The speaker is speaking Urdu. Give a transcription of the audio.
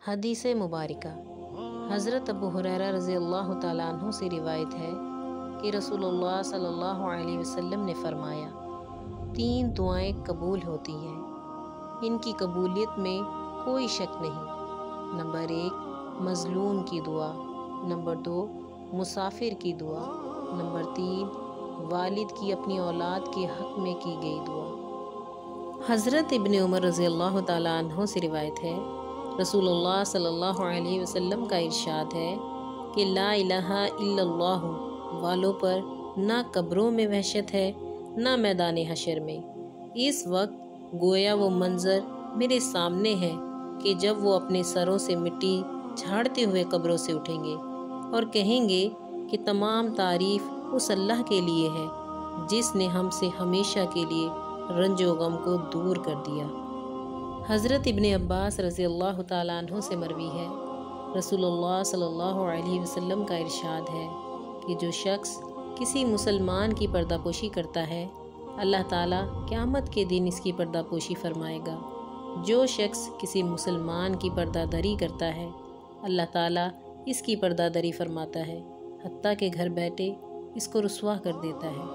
حدیث مبارکہ حضرت ابو ہریرہ رضی اللہ تعالیٰ عنہ سے روایت ہے کہ رسول اللہ صلی اللہ علیہ وسلم نے فرمایا 3 دعائیں قبول ہوتی ہیں، ان کی قبولیت میں کوئی شک نہیں۔ نمبر 1 مظلوم کی دعا، نمبر 2 مسافر کی دعا، نمبر 3 والد کی اپنی اولاد کے حق میں کی گئی دعا۔ حضرت ابن عمر رضی اللہ تعالیٰ عنہ سے روایت ہے، رسول اللہ صلی اللہ علیہ وسلم کا ارشاد ہے کہ لا الہ الا اللہ والوں پر نہ قبروں میں وحشت ہے نہ میدان حشر میں۔ اس وقت گویا وہ منظر میرے سامنے ہے کہ جب وہ اپنے سروں سے مٹی جھاڑتے ہوئے قبروں سے اٹھیں گے اور کہیں گے کہ تمام تعریف اس اللہ کے لیے ہے جس نے ہم سے ہمیشہ کے لیے رنج و غم کو دور کر دیا۔ حضرت ابن عباس رضی اللہ تعالیٰ عنہ سے مروی ہے، رسول اللہ صلی اللہ علیہ وسلم کا ارشاد ہے کہ جو شخص کسی مسلمان کی پردہ پوشی کرتا ہے اللہ تعالیٰ قیامت کے دن اس کی پردہ پوشی فرمائے گا۔ جو شخص کسی مسلمان کی پردہ دری کرتا ہے اللہ تعالیٰ اس کی پردہ دری فرماتا ہے، حتیٰ کہ گھر بیٹھے اس کو رسوا کر دیتا ہے۔